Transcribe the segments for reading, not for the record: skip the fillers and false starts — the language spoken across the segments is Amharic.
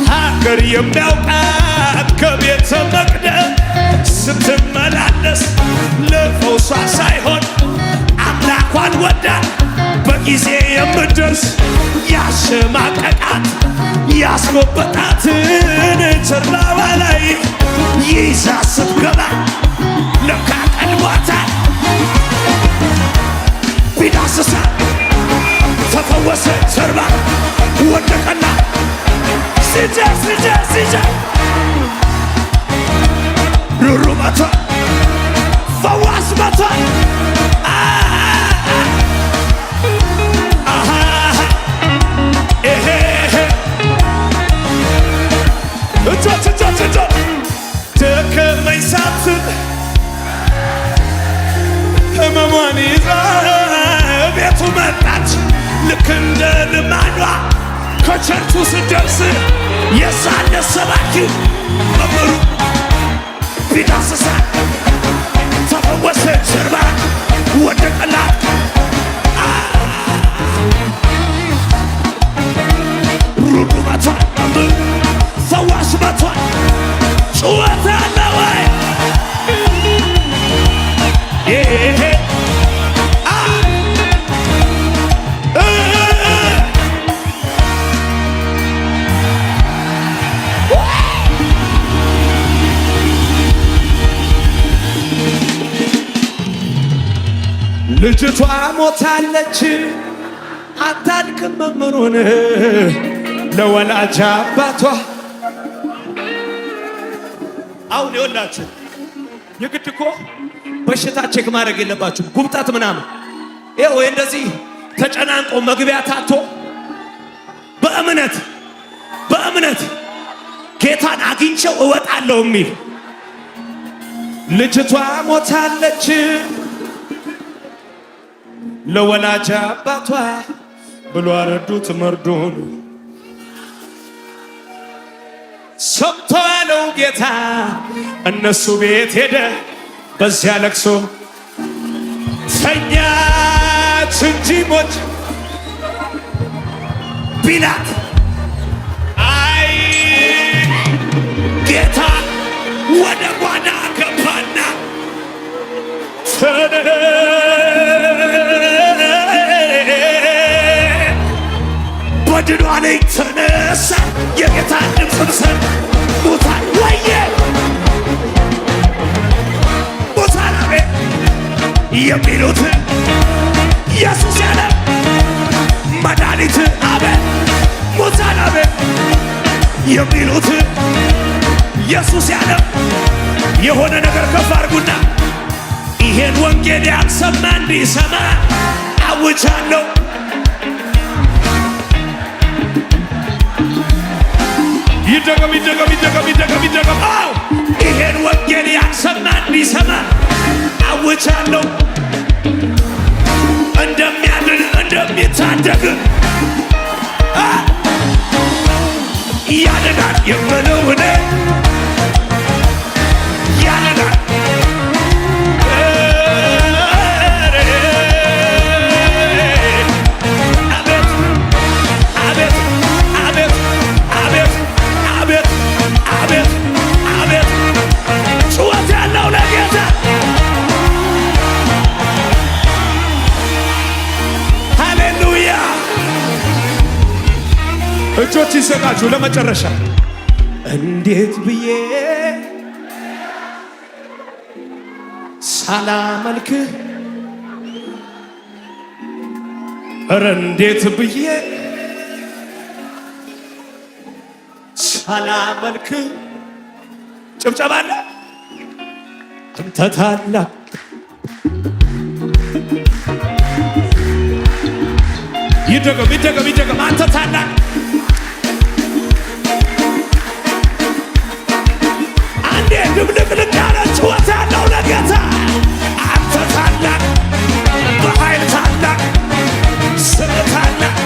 ሀገር የሚያውቃት ከቤተ መቅደስ ስትመላለስ ለፈውሷ ሳይሆን አምላኳን ወዳት በጊዜ የምትደርስ ያሸማቀቃት ያስጎበጣትን ጭራዋ ላይ ይዛ ስትገባ ለካ ቀድሟታል። ቢዳስሳ ተፈወሰ ጀርባ ወደቀና ሲጀ ሩሩ መቷል ፈዋስ መቷል። እጆች ደከመኝ ሳትል ህመሟን ይዛ ቤቱ መጣች። ልክ እንደ ልማዷ ከቸርቹ ስደርስ የሳለ ሰባኪው መምህሩ ቢዳስሳ ተፈወሰ ጀርባ ወደቀላት። ሩሩ መቷል ፈዋሽ መቷል። ጩኸት አለ ወይ? ልጅቷ ሞታለች አታድቅም መምህሩን ለወላጅ አባቷ። አሁን ይኸውላችሁ የግድ እኮ በሽታ ቼክ ማድረግ የለባችሁ። ጉብጣት ምናምን ይኸው እንደዚህ ተጨናንቆ መግቢያ ታቶ በእምነት ጌታን አግኝቼው እወጣለሁ የሚል ልጅቷ ሞታለች ለወላጅ አባቷ ብሎ አረዱት መርዶን። ሰምቶ ያለው ጌታ እነሱ ቤት ሄደ በዚያ ለቅሶ ተኛች እንጂ ሞች ቢላት አይ ጌታ ወደ ጓዳ ገባና በድኗ ላይ ተነሳ። የጌታ ድምፅ ብሰር ሙታን ወየ ሙታን አቤት የሚሉት ኢየሱስ ያለ መድኃኒት አቤት ሙታን አቤት የሚሉት ኢየሱስ ያለ የሆነ ነገር ከፍ አድርጉና ይሄን ወንጌል ያልሰማ እንዲሰማ አውጃለሁ። ይደገም። አዎ ይሄን ወንጌል ያልሰማ እንዲሰማ አውጃለሁ። እንደሚያድን እንደሚታደግ ያድናል የምለው እኔ ያድናል። ጩኸት ያለው ለጌታ ሃሌሉያ። እጆች ይሰጣችሁ ለመጨረሻ እንዴት ብዬ ሳላመልክህ፣ ኧረ እንዴት ብዬ ሳላመልክህ። ጭብጨባ አለ። አንተ ታላቅ ይደገም አንተ ታላቅ አንዴ ድብልቅልቅ ያለ ጩኸት ያለው ለጌታ አንተ ታላቅ በኃይል ታላቅ ስም ታላቅ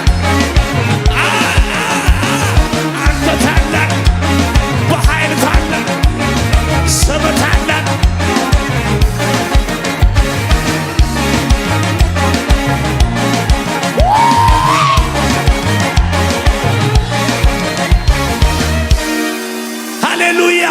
አንተ ታላቅ በኃይል ታላቅ ስም ታላቅ ሃሌሉያ